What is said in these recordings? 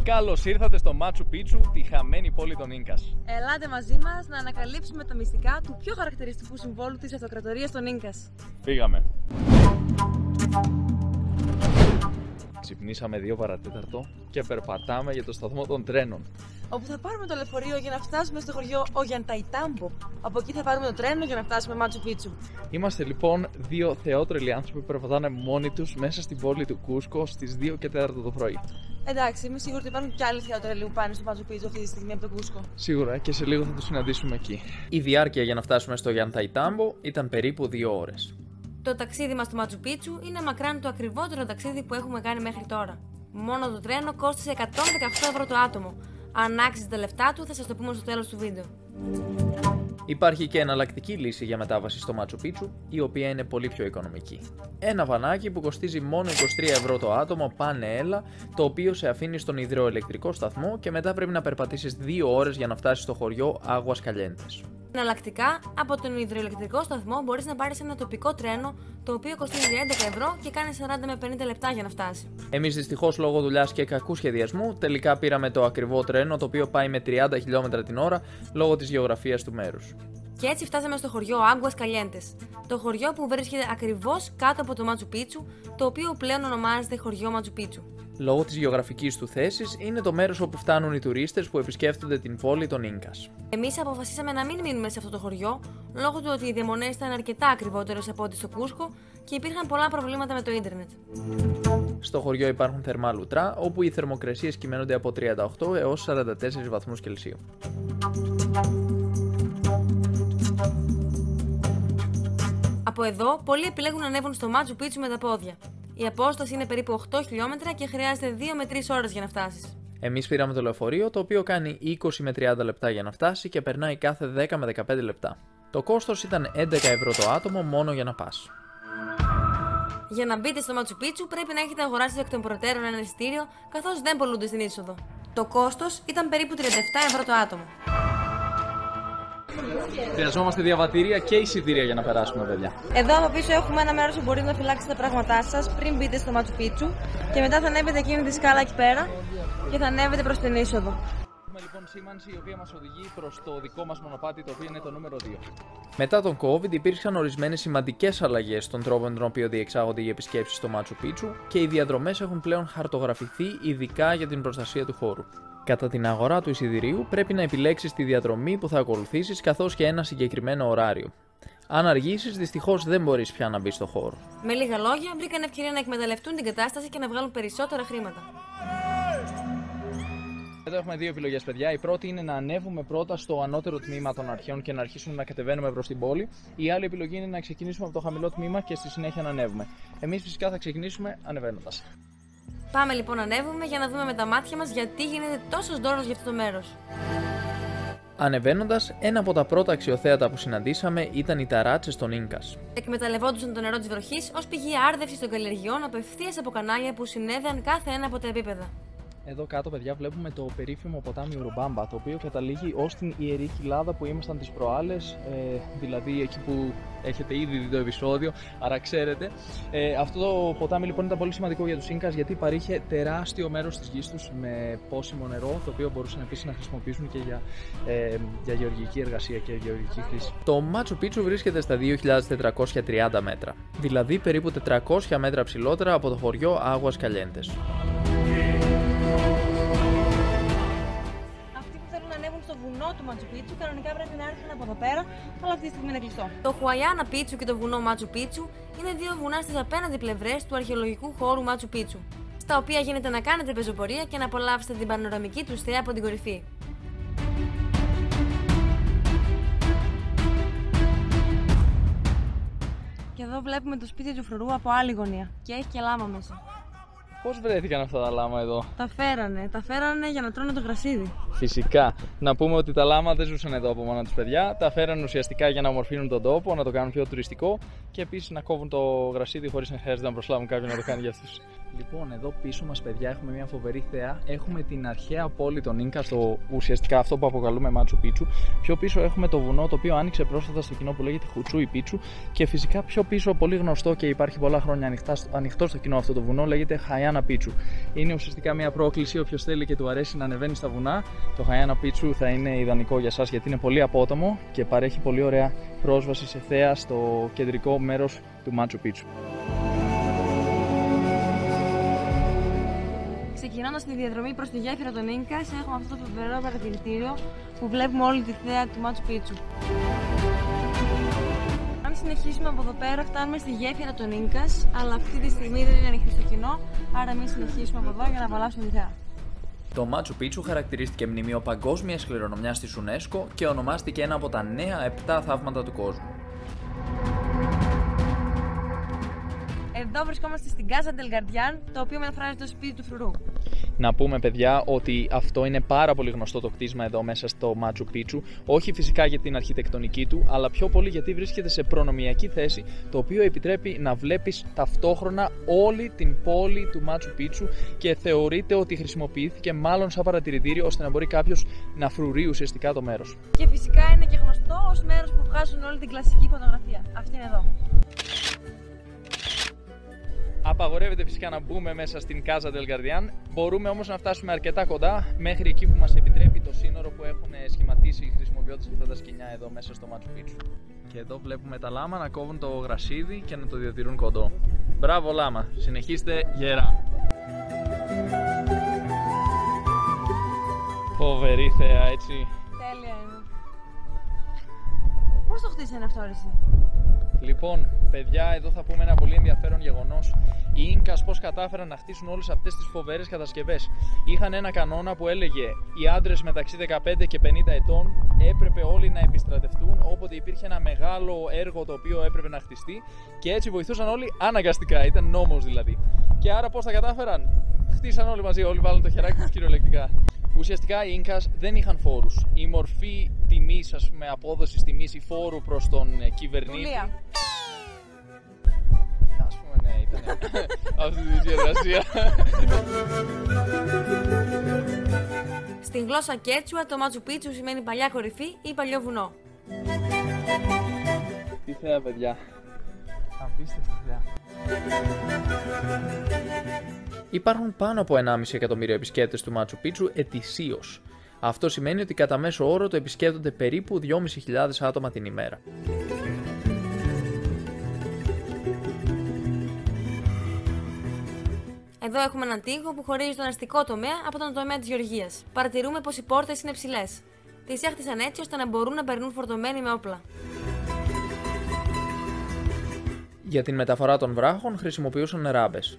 Καλώς ήρθατε στο Μάτσου Πίτσου, τη χαμένη πόλη των Ίνκας. Ελάτε μαζί μας να ανακαλύψουμε τα μυστικά του πιο χαρακτηριστικού συμβόλου της αυτοκρατορίας των Ίνκας. Φύγαμε. Ξυπνήσαμε 2 παρατέταρτο και περπατάμε για το σταθμό των τρένων. Όπου θα πάρουμε το λεωφορείο για να φτάσουμε στο χωριό Ογιανταϊτάμπο. Από εκεί θα πάρουμε το τρένο για να φτάσουμε Μάτσου Πίτσου. Είμαστε λοιπόν 2 θεότρελοι άνθρωποι που περπατάνε μόνοι τους μέσα στην πόλη του Κούσκο στις 2 και 4 το πρωί. Εντάξει, είμαι σίγουρη ότι υπάρχουν και άλλοι θεότρελοι που πάνε στο Μάτσου Πίτσου αυτή τη στιγμή από το Κούσκο. Σίγουρα και σε λίγο θα τους συναντήσουμε εκεί. Η διάρκεια για να φτάσουμε στο Ογιανταϊτάμπο ήταν περίπου 2 ώρες. Το ταξίδι μας στο Μάτσου Πίτσου είναι μακράν το ακριβότερο ταξίδι που έχουμε κάνει μέχρι τώρα. Μόνο το τρένο κόστισε 118 ευρώ το άτομο. Αν άξιζε τα λεφτά του, θα σας το πούμε στο τέλος του βίντεο. Υπάρχει και εναλλακτική λύση για μετάβαση στο Μάτσου Πίτσου, η οποία είναι πολύ πιο οικονομική. Ένα βανάκι που κοστίζει μόνο 23 ευρώ το άτομο, πάνε έλα, το οποίο σε αφήνει στον υδροελεκτρικό σταθμό και μετά πρέπει να περπατήσεις 2 ώρες για να φτάσεις στο χωριό Άγουας Καλιέντες. Εναλλακτικά, από τον υδροελεκτρικό σταθμό μπορείς να πάρεις ένα τοπικό τρένο, το οποίο κοστίζει 11 ευρώ και κάνει 40 με 50 λεπτά για να φτάσει. Εμείς δυστυχώς λόγω δουλειάς και κακού σχεδιασμού τελικά πήραμε το ακριβό τρένο, το οποίο πάει με 30 χιλιόμετρα την ώρα λόγω της γεωγραφίας του μέρους. Και έτσι φτάσαμε στο χωριό Άγουας Καλιέντες. Το χωριό που βρίσκεται ακριβώς κάτω από το Μάτσου Πίτσου, το οποίο πλέον ονομάζεται χωριό Μάτσου Πίτσου. Λόγω της γεωγραφικής του θέσης, είναι το μέρος όπου φτάνουν οι τουρίστες που επισκέφτονται την πόλη των Ίνκας. Εμείς αποφασίσαμε να μην μείνουμε σε αυτό το χωριό, λόγω του ότι οι διαμονές ήταν αρκετά ακριβότερες από ό,τι στο Κούσκο και υπήρχαν πολλά προβλήματα με το ίντερνετ. Στο χωριό υπάρχουν θερμά λουτρά, όπου οι θερμοκρασίες κυμαίνονται από 38 έως 44 βαθμούς Κελσίου. Από εδώ, πολλοί επιλέγουν να ανέβουν στο Μάτσου Πίτσου με τα πόδια. Η απόσταση είναι περίπου 8 χιλιόμετρα και χρειάζεται 2 με 3 ώρες για να φτάσεις. Εμείς πήραμε το λεωφορείο, το οποίο κάνει 20 με 30 λεπτά για να φτάσει και περνάει κάθε 10 με 15 λεπτά. Το κόστος ήταν 11 ευρώ το άτομο μόνο για να πας. Για να μπείτε στο Μάτσου Πίτσου πρέπει να έχετε αγοράσει εκ των προτέρων ένα εισιτήριο, καθώς δεν πωλούνται στην είσοδο. Το κόστος ήταν περίπου 37 ευρώ το άτομο. Χρειαζόμαστε διαβατήρια και εισιτήρια για να περάσουμε, παιδιά. Εδώ από πίσω έχουμε ένα μέρος που μπορείτε να φυλάξετε τα πράγματά σας πριν μπείτε στο Μάτσου Πίτσου και μετά θα ανέβετε εκείνη τη σκάλα εκεί πέρα και θα ανέβετε προς την είσοδο. Έχουμε λοιπόν σήμανση η οποία μας οδηγεί προς το δικό μας μονοπάτι, το οποίο είναι το νούμερο 2. Μετά τον COVID υπήρξαν ορισμένες σημαντικές αλλαγές στον τρόπο με τον οποίο διεξάγονται οι επισκέψεις στο Μάτσου Πίτσου και οι διαδρομές έχουν πλέον χαρτογραφηθεί ειδικά για την προστασία του χώρου. Κατά την αγορά του εισιτηρίου πρέπει να επιλέξεις τη διαδρομή που θα ακολουθήσεις καθώς και ένα συγκεκριμένο ωράριο. Αν αργήσεις, δυστυχώς δεν μπορείς πια να μπεις στο χώρο. Με λίγα λόγια, βρήκαν ευκαιρία να εκμεταλλευτούν την κατάσταση και να βγάλουν περισσότερα χρήματα. Εδώ έχουμε 2 επιλογές, παιδιά. Η πρώτη είναι να ανέβουμε πρώτα στο ανώτερο τμήμα των αρχαίων και να αρχίσουμε να κατεβαίνουμε προς την πόλη. Η άλλη επιλογή είναι να ξεκινήσουμε από το χαμηλό τμήμα και στη συνέχεια να ανέβουμε. Εμείς φυσικά θα ξεκινήσουμε ανεβαίνοντας. Πάμε λοιπόν να ανέβουμε για να δούμε με τα μάτια μας γιατί γίνεται τόσος δώρος για αυτό το μέρος. Ανεβαίνοντας, ένα από τα πρώτα αξιοθέατα που συναντήσαμε ήταν οι ταράτσες των Ίνκας. Εκμεταλλευόντουσαν το νερό της βροχής ως πηγή άρδευσης των καλλιεργειών απευθείας από κανάλια που συνέδεαν κάθε ένα από τα επίπεδα. Εδώ κάτω, παιδιά, βλέπουμε το περίφημο ποτάμι Ουρουμπάμπα, το οποίο καταλήγει ως την Ιερή Κοιλάδα που ήμασταν τις προάλλες, δηλαδή εκεί που έχετε ήδη δει το επεισόδιο, άρα ξέρετε. Αυτό το ποτάμι λοιπόν ήταν πολύ σημαντικό για τους Ίνκας γιατί παρήχε τεράστιο μέρος της γης τους με πόσιμο νερό, το οποίο μπορούσαν επίσης να χρησιμοποιήσουν και για γεωργική εργασία και γεωργική χρήση. Το Μάτσου Πίτσου βρίσκεται στα 2.430 μέτρα, δηλαδή περίπου 400 μέτρα ψηλότερα από το χωριό Άγουας Καλιέντες. Στο βουνό του Μάτσου Πίτσου κανονικά πρέπει να έρθουν από εδώ πέρα, αλλά αυτή τη στιγμή είναι κλειστό. Το Χουαγιάνα Πίτσου και το βουνό Μάτσου Πίτσου είναι 2 βουνά στις απέναντι πλευρές του αρχαιολογικού χώρου Μάτσου Πίτσου, στα οποία γίνεται να κάνετε πεζοπορία και να απολαύσετε την πανοραμική του θέα από την κορυφή. Και εδώ βλέπουμε το σπίτι του φρουρού από άλλη γωνία και έχει και λάμα μέσα. Πώς βρέθηκαν αυτά τα λάμα εδώ? Τα φέρανε για να τρώνε το γρασίδι. Φυσικά. Να πούμε ότι τα λάμα δεν ζούσαν εδώ από μόνα τους, παιδιά. Τα φέραν ουσιαστικά για να ομορφύνουν τον τόπο, να το κάνουν πιο τουριστικό και επίσης να κόβουν το γρασίδι χωρίς να χρειάζεται να προσλάβουν κάποιον να το κάνει για αυτούς. Λοιπόν, εδώ πίσω μας, παιδιά, έχουμε μια φοβερή θέα. Έχουμε την αρχαία πόλη των Ίνκα, ουσιαστικά αυτό που αποκαλούμε Μάτσου Πίτσου. Πιο πίσω έχουμε το βουνό, το οποίο άνοιξε πρόσφατα στο κοινό, που λέγεται Χουτσούι Πίτσου. Και φυσικά πιο πίσω, πολύ γνωστό και υπάρχει πολλά χρόνια ανοιχτό στο κοινό αυτό το βουνό, λέγεται Χαϊάνα Πίτσου. Είναι ουσιαστικά μια πρόκληση. Όποιος θέλει και του αρέσει να ανεβαίνει στα βουνά, το Χαϊάνα Πίτσου θα είναι ιδανικό για σας, γιατί είναι πολύ απότομο και παρέχει πολύ ωραία πρόσβαση σε θέα στο κεντρικό μέρος του Μάτσου Πίτσου. Ξεκινώντας τη διαδρομή προς τη γέφυρα των Ίνκας, έχουμε αυτό το φοβερό παρατηρητήριο που βλέπουμε όλη τη θέα του Μάτσου Πίτσου. Αν συνεχίσουμε από εδώ πέρα, φτάνουμε στη γέφυρα των Ίνκας, αλλά αυτή τη στιγμή δεν είναι ανοιχτή στο κοινό, άρα εμείς συνεχίσουμε από εδώ για να απολαύσουμε τη θέα. Το Μάτσου Πίτσου χαρακτηρίστηκε μνημείο παγκόσμιας κληρονομιάς της UNESCO και ονομάστηκε ένα από τα νέα 7 θαύματα του κόσμου. Εδώ βρισκόμαστε στην Casa del Guardián, το οποίο μεταφράζεται ως σπίτι του φρουρού. Να πούμε, παιδιά, ότι αυτό είναι πάρα πολύ γνωστό το κτίσμα εδώ μέσα στο Μάτσου Πίτσου. Όχι φυσικά για την αρχιτεκτονική του, αλλά πιο πολύ γιατί βρίσκεται σε προνομιακή θέση, το οποίο επιτρέπει να βλέπεις ταυτόχρονα όλη την πόλη του Μάτσου Πίτσου και θεωρείται ότι χρησιμοποιήθηκε μάλλον σαν παρατηρητήριο ώστε να μπορεί κάποιος να φρουρεί ουσιαστικά το μέρος. Και φυσικά είναι και γνωστό ως μέρος που βγάζουν όλη την κλασική φωτογραφία. Αυτή είναι εδώ. Απαγορεύεται φυσικά να μπούμε μέσα στην Casa del Guardián. Μπορούμε όμως να φτάσουμε αρκετά κοντά, μέχρι εκεί που μας επιτρέπει το σύνορο που έχουν σχηματίσει χρησιμοποιώντας αυτά τα σκοινιά εδώ μέσα στο Μάτσου Πίτσου. Και εδώ βλέπουμε τα λάμα να κόβουν το γρασίδι και να το διατηρούν κοντό. Μπράβο λάμα, συνεχίστε γερά. Φοβερή θέα, έτσι. Τέλεια είναι. Πώς το χτίσανε αυτό, εσύ? Λοιπόν, παιδιά, εδώ θα πούμε ένα πολύ ενδιαφέρον γεγονός. Οι Ίνκας πώς κατάφεραν να χτίσουν όλες αυτές τις φοβερές κατασκευές. Είχαν ένα κανόνα που έλεγε οι άντρες μεταξύ 15 και 50 ετών έπρεπε όλοι να επιστρατευτούν όποτε υπήρχε ένα μεγάλο έργο το οποίο έπρεπε να χτιστεί και έτσι βοηθούσαν όλοι αναγκαστικά, ήταν νόμος δηλαδή. Και άρα πώς τα κατάφεραν? Χτίσαν όλοι μαζί, όλοι βάλουν το χεράκι τους κυριολεκτικά. Ουσιαστικά οι Ίνκας δεν είχαν φόρους. Η μορφή τιμής, ας πούμε, απόδοσης τιμής ή φόρου προς τον κυβερνήτη. Ας πούμε, ναι, ήταν αυτή τη διαδικασία. Στην γλώσσα Κέτσουα, το Μάτσου Πίτσου σημαίνει παλιά κορυφή ή παλιό βουνό. Τι θέα, παιδιά. Απίστευτη θέα. Υπάρχουν πάνω από 1,5 εκατομμύριο επισκέπτες του Μάτσου Πίτσου ετησίως. Αυτό σημαίνει ότι κατά μέσο όρο το επισκέπτονται περίπου 2.500 άτομα την ημέρα. Εδώ έχουμε έναν τοίχο που χωρίζει τον αστικό τομέα από τον τομέα της γεωργίας. Παρατηρούμε πως οι πόρτες είναι ψηλές. Τις έχτισαν έτσι ώστε να μπορούν να περνούν φορτωμένοι με όπλα. Για την μεταφορά των βράχων χρησιμοποιούσαν ράμπες.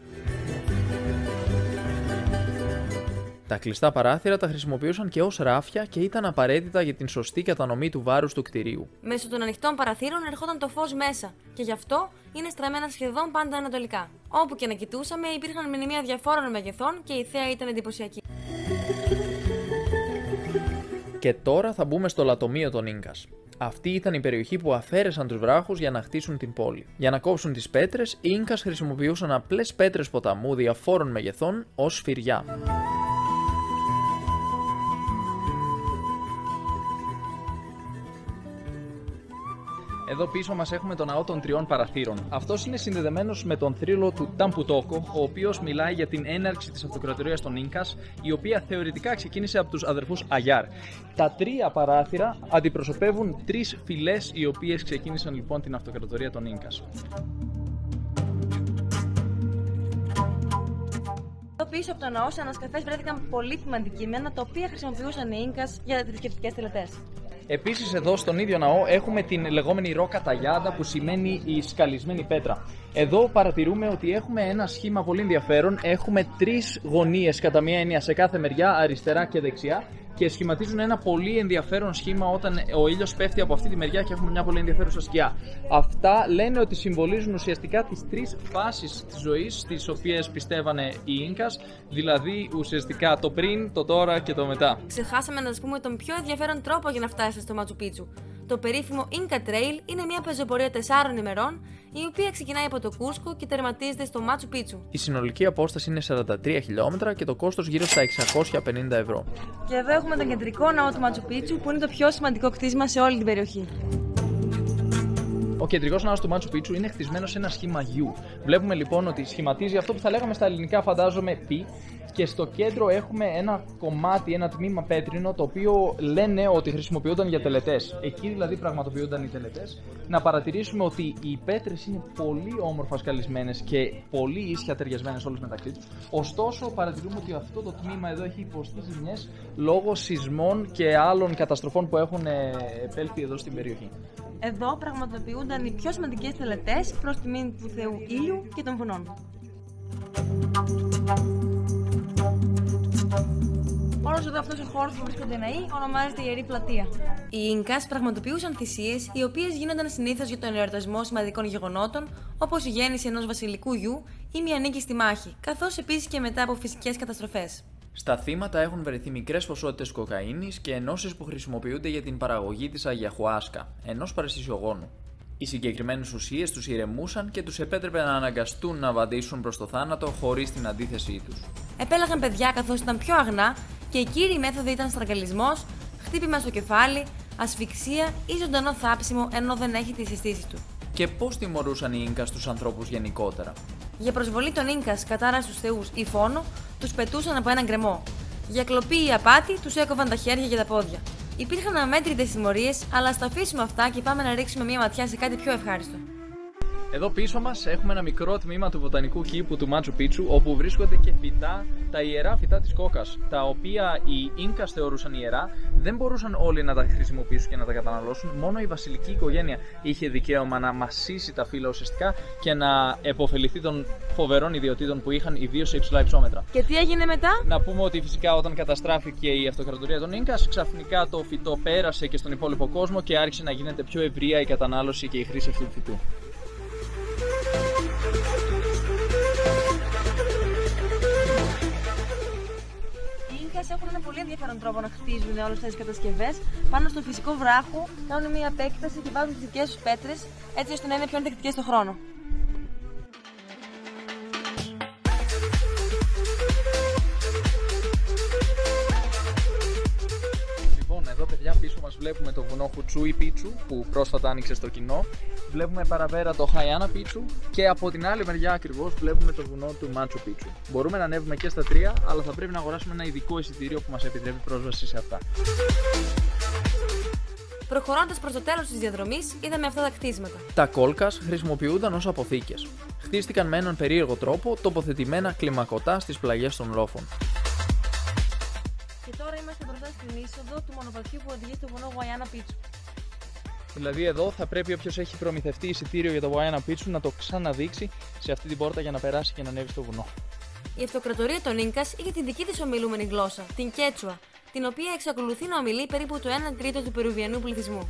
Τα κλειστά παράθυρα τα χρησιμοποιούσαν και ως ράφια και ήταν απαραίτητα για την σωστή κατανομή του βάρους του κτηρίου. Μέσω των ανοιχτών παραθύρων ερχόταν το φως μέσα και γι' αυτό είναι στραμμένα σχεδόν πάντα ανατολικά. Όπου και να κοιτούσαμε υπήρχαν μνημεία διαφόρων μεγεθών και η θέα ήταν εντυπωσιακή. Και τώρα θα μπούμε στο λατομείο των Ίνκας. Αυτή ήταν η περιοχή που αφαίρεσαν τους βράχους για να χτίσουν την πόλη. Για να κόψουν τις πέτρες, οι Ίνκας χρησιμοποιούσαν απλές πέτρες ποταμού διαφόρων μεγεθών ως σφυριά. Εδώ πίσω μας έχουμε τον ναό των τριών παραθύρων. Αυτός είναι συνδεδεμένος με τον θρύλο του Ταμπουτόκο, ο οποίος μιλάει για την έναρξη της αυτοκρατορίας των Ίνκας, η οποία θεωρητικά ξεκίνησε από τους αδερφούς Αγιάρ. Τα τρία παράθυρα αντιπροσωπεύουν τρεις φυλές, οι οποίες ξεκίνησαν λοιπόν την αυτοκρατορία των Ίνκας. Εδώ πίσω από το ναό, σε ανασκαφές βρέθηκαν πολύτιμα αντικείμενα τα οποία χρησιμοποιούσαν οι Ίνκας για θρησκευτικές τελετές. Επίσης εδώ στον ίδιο ναό έχουμε την λεγόμενη ρόκα ταγιάντα, που σημαίνει η σκαλισμένη πέτρα. Εδώ παρατηρούμε ότι έχουμε ένα σχήμα πολύ ενδιαφέρον. Έχουμε τρεις γωνίες κατά μία έννοια σε κάθε μεριά, αριστερά και δεξιά, και σχηματίζουν ένα πολύ ενδιαφέρον σχήμα όταν ο ήλιος πέφτει από αυτή τη μεριά και έχουμε μια πολύ ενδιαφέρουσα σκιά. Αυτά λένε ότι συμβολίζουν ουσιαστικά τις τρεις φάσεις της ζωής τις οποίες πιστεύανε οι Ίνκας, δηλαδή ουσιαστικά το πριν, το τώρα και το μετά. Ξεχάσαμε να σας πούμε τον πιο ενδιαφέρον τρόπο για να φτάσετε στο Μάτσου Πίτσου. Το το περίφημο Inca Trail είναι μια πεζοπορία 4 ημερών, η οποία ξεκινάει από το Κούσκο και τερματίζεται στο Μάτσου Πίτσου. Η συνολική απόσταση είναι 43 χιλιόμετρα και το κόστος γύρω στα 650 ευρώ. Και εδώ έχουμε τον κεντρικό ναό του Μάτσου Πίτσου, που είναι το πιο σημαντικό κτίσμα σε όλη την περιοχή. Ο κεντρικός ναός του Μάτσου Πίτσου είναι χτισμένος σε ένα σχήμα U. Βλέπουμε λοιπόν ότι σχηματίζει αυτό που θα λέγαμε στα ελληνικά, φαντάζομαι, π. Και στο κέντρο έχουμε ένα κομμάτι, ένα τμήμα πέτρινο, το οποίο λένε ότι χρησιμοποιούνταν για τελετές. Εκεί δηλαδή πραγματοποιούνταν οι τελετές. Να παρατηρήσουμε ότι οι πέτρες είναι πολύ όμορφα σκαλισμένες και πολύ ίσια ταιριασμένες όλες μεταξύ τους. Ωστόσο, παρατηρούμε ότι αυτό το τμήμα εδώ έχει υποστεί ζημιές λόγω σεισμών και άλλων καταστροφών που έχουν επέλθει εδώ στην περιοχή. Εδώ πραγματοποιούνταν οι πιο σημαντικές τελετές προς τιμήν του Θεού Ήλιου και των βουνών. Όλος εδώ αυτός ο χώρος που βρίσκονται οι ναοί ονομάζεται Ιερή Πλατεία. Οι Ίνκας πραγματοποιούσαν θυσίες, οι οποίες γίνονταν συνήθως για τον εορτασμό σημαντικών γεγονότων, όπως η γέννηση ενός βασιλικού γιου ή μια νίκη στη μάχη, καθώς επίσης και μετά από φυσικές καταστροφές. Στα θύματα έχουν βρεθεί μικρές ποσότητες κοκαίνης και ενώσεις που χρησιμοποιούνται για την παραγωγή της αγιαχουάσκα, ενός παραισθησιογόνου. Οι συγκεκριμένες ουσίες τους ηρεμούσαν και τους επέτρεπε να αναγκαστούν να βαδίσουν προς το θάνατο χωρίς την αντίθεσή τους. Επέλεγαν παιδιά καθώς ήταν πιο αγνά και οι κύριοι μέθοδοι ήταν στραγγαλισμός, χτύπημα στο κεφάλι, ασφυξία ή ζωντανό θάψιμο ενώ δεν έχει τις αισθήσεις του. Και πώς τιμωρούσαν οι Ίνκας τους ανθρώπους γενικότερα? Για προσβολή των Ίνκας κατάρα στους θεούς ή φόνο, τους πετούσαν από έναν γκρεμό. Για κλοπή ή απάτη, τους έκοβαν τα χέρια και τα πόδια. Υπήρχαν αμέτρητες τιμωρίες, αλλά ας τα αφήσουμε αυτά και πάμε να ρίξουμε μια ματιά σε κάτι πιο ευχάριστο. Εδώ πίσω μας έχουμε ένα μικρό τμήμα του βοτανικού κήπου του Μάτσου Πίτσου, όπου βρίσκονται και φυτά, τα ιερά φυτά της κόκας, τα οποία οι Ίνκας θεωρούσαν ιερά, δεν μπορούσαν όλοι να τα χρησιμοποιήσουν και να τα καταναλώσουν, μόνο η βασιλική οικογένεια είχε δικαίωμα να μασίσει τα φύλλα ουσιαστικά και να επωφεληθεί των φοβερών ιδιοτήτων που είχαν, ιδίως σε υψηλά υψόμετρα. Και τι έγινε μετά? Να πούμε ότι φυσικά όταν καταστράφηκε η αυτοκρατορία των Ίνκας, ξαφνικά το φυτό πέρασε και στον υπόλοιπο κόσμο και άρχισε να γίνεται πιο ευρεία η κατανάλωση και η χρήση αυτού του φυτού. Έχουν ένα πολύ ενδιαφέρον τρόπο να χτίζουν όλες αυτές τις κατασκευές. Πάνω στο φυσικό βράχο κάνουν μια επέκταση και βάζουν τις δικές τους πέτρες, έτσι ώστε να είναι πιο ανθεκτικές στον χρόνο. Λοιπόν, εδώ παιδιά πίσω μας βλέπουμε το βουνό Χουτσούι Πίτσου που πρόσφατα άνοιξε στο κοινό. Βλέπουμε παραπέρα το Χαϊάνα Πίτσου και από την άλλη μεριά ακριβώς βλέπουμε το βουνό του Μάτσου Πίτσου. Μπορούμε να ανέβουμε και στα τρία, αλλά θα πρέπει να αγοράσουμε ένα ειδικό εισιτήριο που μας επιτρέπει πρόσβαση σε αυτά. Προχωρώντας προς το τέλος της διαδρομής, είδαμε αυτά τα κτίσματα. Τα κόλκας χρησιμοποιούνταν ως αποθήκες. Χτίστηκαν με έναν περίεργο τρόπο, τοποθετημένα κλιμακωτά στις πλαγιές των λόφων. Και τώρα είμαστε μπροστά στην είσοδο του μονοπατιού που οδηγεί στο βουνό Χαϊάνα Πίτσου. Δηλαδή εδώ θα πρέπει όποιος έχει προμηθευτεί εισιτήριο για το Χαϊάνα Πίτσου να το ξαναδείξει σε αυτή την πόρτα για να περάσει και να ανέβει στο βουνό. Η αυτοκρατορία των Ίνκας είχε την δική της ομιλούμενη γλώσσα, την Κέτσουα, την οποία εξακολουθεί να ομιλεί περίπου το 1 τρίτο του περουβιανού πληθυσμού.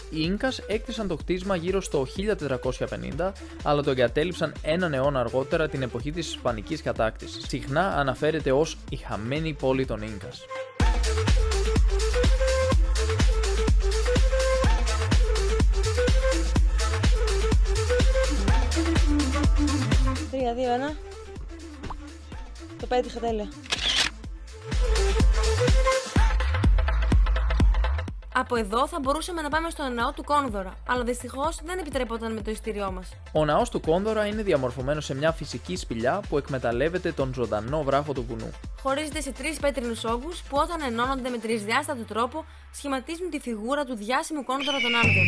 Οι Ίνκας έκτισαν το κτίσμα γύρω στο 1450, αλλά το εγκατέλειψαν έναν αιώνα αργότερα, την εποχή της Ισπανικής κατάκτησης. Συχνά αναφέρεται ως η χαμένη πόλη των Ίνκας. 3, 2, 1. Το πέτυχα τέλεια. Από εδώ θα μπορούσαμε να πάμε στον ναό του Κόνδωρα, αλλά δυστυχώς δεν επιτρέπονταν με το εισιτήριό μας. Ο ναός του Κόνδωρα είναι διαμορφωμένος σε μια φυσική σπηλιά που εκμεταλλεύεται τον ζωντανό βράχο του βουνού. Χωρίζεται σε 3 πέτρινους όγκους που όταν ενώνονται με τρισδιάστατο τρόπο σχηματίζουν τη φιγούρα του διάσημου Κόνδωρα των Άνδρων.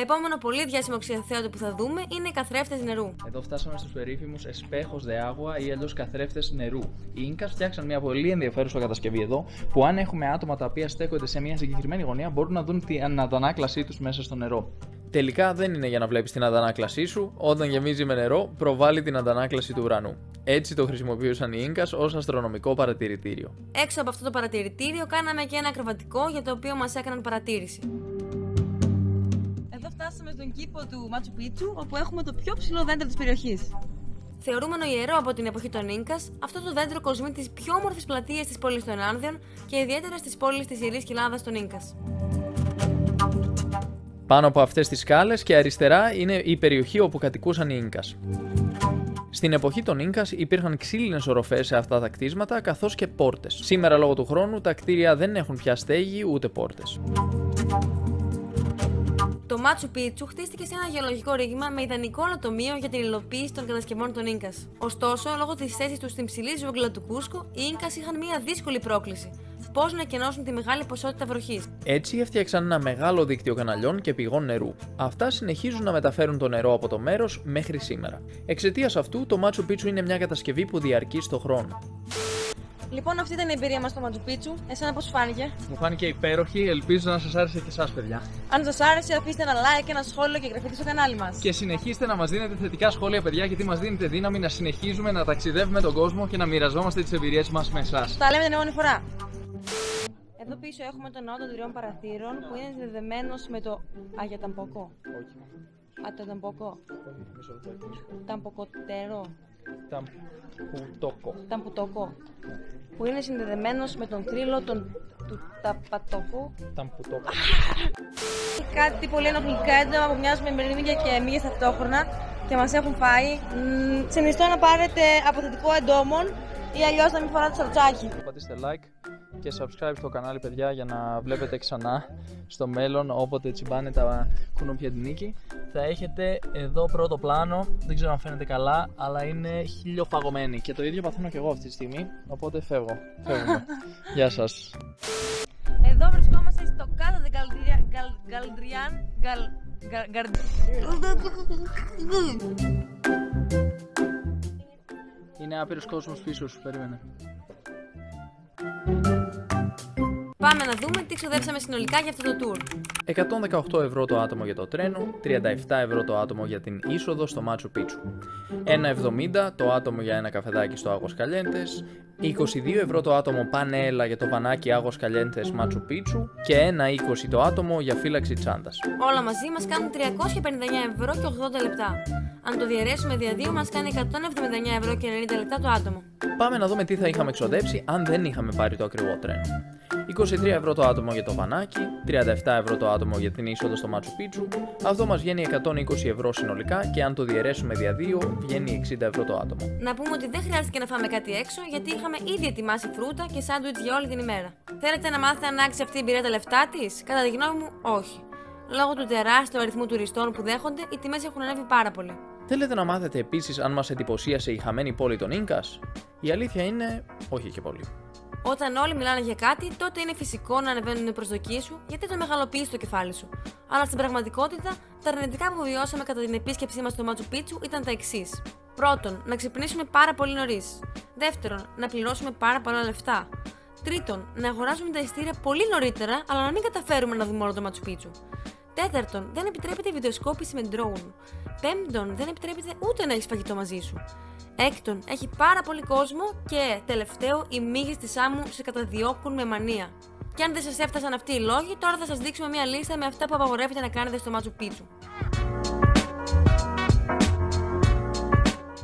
Επόμενο πολύ διάσημο ξενθέατο που θα δούμε είναι οι καθρέφτες νερού. Εδώ φτάσαμε στους περίφημους espejos de agua ή αλλιώς καθρέφτες νερού. Οι Ίνκας φτιάξαν μια πολύ ενδιαφέρουσα κατασκευή εδώ, που αν έχουμε άτομα τα οποία στέκονται σε μια συγκεκριμένη γωνία μπορούν να δουν την αντανάκλασή τους μέσα στο νερό. Τελικά δεν είναι για να βλέπεις την αντανάκλασή σου, όταν γεμίζει με νερό προβάλλει την αντανάκλαση του ουρανού. Έτσι το χρησιμοποιούσαν οι Ίνκας ως αστρονομικό παρατηρητήριο. Έξω από αυτό το παρατηρητήριο κάναμε και ένα ακροβατικό για το οποίο μας έκαναν παρατήρηση. Εδώ φτάσαμε Φτάσαμε στον κήπο του Μάτσου Πίτσου, όπου έχουμε το πιο ψηλό δέντρο της περιοχής. Θεωρούμενο ιερό από την εποχή των Ίνκας, αυτό το δέντρο κοσμεί τις πιο όμορφες πλατείες της πόλης των Άνδεων και ιδιαίτερα στις πόλεις της Ιερής Κοιλάδας των Ίνκας. Πάνω από αυτές τις σκάλες και αριστερά είναι η περιοχή όπου κατοικούσαν οι Ίνκας. Στην εποχή των Ίνκας υπήρχαν ξύλινες οροφές σε αυτά τα κτίσματα καθώς και πόρτες. Σήμερα λόγω του χρόνου τα κτίρια δεν έχουν πια στέγη ούτε πόρτες. Το Μάτσου Πίτσου χτίστηκε σε ένα γεωλογικό ρήγμα με ιδανικό ανατομείο για την υλοποίηση των κατασκευών των Ίνκας. Ωστόσο, λόγω της θέσης του στην ψηλή ζούγκλα του Κούσκο, οι Ίνκας είχαν μια δύσκολη πρόκληση. Πώς να κενώσουν τη μεγάλη ποσότητα βροχής. Έτσι έφτιαξαν ένα μεγάλο δίκτυο καναλιών και πηγών νερού. Αυτά συνεχίζουν να μεταφέρουν το νερό από το μέρος μέχρι σήμερα. Εξαιτίας αυτού, το Μάτσου Πίτσου είναι μια κατασκευή που διαρκεί στο χρόνο. Λοιπόν, αυτή ήταν η εμπειρία μας στο Μάτσου Πίτσου. Εσένα πώς φάνηκε? Μου φάνηκε υπέροχη, ελπίζω να σας άρεσε και εσάς, παιδιά. Αν σας άρεσε, αφήστε ένα like, ένα σχόλιο και εγγραφείτε στο κανάλι μας. Και συνεχίστε να μας δίνετε θετικά σχόλια, παιδιά, γιατί μας δίνετε δύναμη να συνεχίζουμε να ταξιδεύουμε τον κόσμο και να μοιραζόμαστε τις εμπειρίες μας με εσάς. Τα λέμε την επόμενη φορά. Εδώ πίσω έχουμε τον ναό των τριών παραθύρων που είναι συνδεδεμένος με το Αγία Ταμποκό. Το Ταμποκό. Ταμποκοτέρο. Ταμπουτόκο. Που είναι συνδεδεμένος με τον θρύλο του Ταπατόκου. Ταμπουτόκο. Κάτι πολύ ενοχλητικά έντομα που μοιάζουν με μυρμήγκια και μύγες ταυτόχρονα και μας έχουν φάει. Συνιστώ να πάρετε αποθετικό εντόμων ή αλλιώς να μην φοράτε σαλτσάκι. Πατήστε like και subscribe στο κανάλι, παιδιά, για να βλέπετε ξανά στο μέλλον όποτε τσιμπάνε τα κουνούπια την νίκη. Θα έχετε εδώ πρώτο πλάνο, δεν ξέρω αν φαίνεται καλά, αλλά είναι χιλιοφαγωμένη και το ίδιο παθαίνω και εγώ αυτή τη στιγμή, οπότε φεύγουμε. Γεια σας. Εδώ βρισκόμαστε στο κάτω de Galdrian. Είναι άπειρος κόσμος πίσω σου, περίμενε. Πάμε να δούμε τι ξοδέψαμε συνολικά για αυτό το tour. 118 ευρώ το άτομο για το τρένο, 37 ευρώ το άτομο για την είσοδο στο Μάτσου Πίτσου, 1,70 το άτομο για ένα καφεδάκι στο Άγος Καλιέντες, 22 ευρώ το άτομο πάνε έλα για το βανάκι Άγος Καλιέντες Μάτσου Πίτσου και 1,20 το άτομο για φύλαξη τσάντας. Όλα μαζί μας κάνουν 359 ευρώ και 80 λεπτά. Αν το διαιρέσουμε δια 2 μας κάνει 179 ευρώ και 90 λεπτά το άτομο. Πάμε να δούμε τι θα είχαμε ξοδέψει αν δεν είχαμε πάρει το ακριβό τρένο. 23 ευρώ το άτομο για το βανάκι, 37 ευρώ το άτομο για την είσοδο στο Μάτσου Πίτσου, αυτό μας βγαίνει 120 ευρώ συνολικά και αν το διαιρέσουμε δια 2 βγαίνει 60 ευρώ το άτομο. Να πούμε ότι δεν χρειάστηκε να φάμε κάτι έξω γιατί είχαμε ήδη ετοιμάσει φρούτα και σάντουιτς για όλη την ημέρα. Θέλετε να μάθετε αν άξιζε αυτή η εμπειρία τα λεφτά της? Κατά τη γνώμη μου, όχι. Λόγω του τεράστιου αριθμού τουριστών που δέχονται, οι τιμές έχουν ανέβει πάρα πολύ. Θέλετε να μάθετε επίσης αν μας εντυπωσίασε η χαμένη πόλη των Ίνκας? Η αλήθεια είναι, όχι και πολύ. Όταν όλοι μιλάνε για κάτι, τότε είναι φυσικό να ανεβαίνουν οι προσδοκίες σου γιατί το μεγαλοποιείς στο κεφάλι σου. Αλλά στην πραγματικότητα, τα αρνητικά που βιώσαμε κατά την επίσκεψή μας στο Μάτσου Πίτσου ήταν τα εξής. Πρώτον, να ξυπνήσουμε πάρα πολύ νωρίς. Δεύτερον, να πληρώσουμε πάρα πολλά λεφτά. Τρίτον, να αγοράσουμε τα εισιτήρια πολύ νωρίτερα, αλλά να μην καταφέρουμε να δούμε όλο το Μάτσου Πίτσου. Τέταρτον, δεν επιτρέπεται η βιντεοσκόπηση με drone. Πέμπτον, δεν επιτρέπεται ούτε να έχεις φαγητό μαζί σου. Έκτον, έχει πάρα πολύ κόσμο. Και τελευταίο, οι μύγες της άμμου σε καταδιώκουν με μανία. Και αν δεν σας έφτασαν αυτοί οι λόγοι, τώρα θα σας δείξουμε μια λίστα με αυτά που απαγορεύεται να κάνετε στο Μάτσου Πίτσου.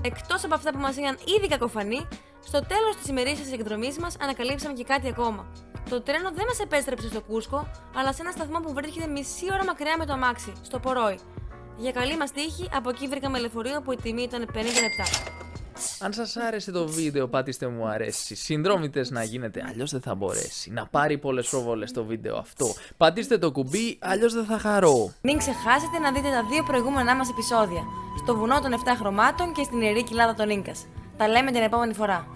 Εκτός από αυτά που μας είχαν ήδη κακοφανεί, στο τέλος της ημερήσιας εκδρομής μας ανακαλύψαμε και κάτι ακόμα. Το τρένο δεν μας επέστρεψε στο Κούσκο, αλλά σε ένα σταθμό που βρίσκεται μισή ώρα μακριά με το αμάξι, στο Πορόι. Για καλή μας τύχη, από εκεί βρήκαμε λεωφορείο που η τιμή ήταν 50 λεπτά. Αν σας άρεσε το βίντεο, πατήστε μου αρέσει. Συνδρόμητες να γίνετε, αλλιώς δεν θα μπορέσει. Να πάρει πολλές προβολές το βίντεο αυτό. Πατήστε το κουμπί, αλλιώς δεν θα χαρώ. Μην ξεχάσετε να δείτε τα 2 προηγούμενά μας επεισόδια. Στο βουνό των 7 χρωμάτων και στην Ιερή Κοιλάδα των Ίνκας. Τα λέμε την επόμενη φορά.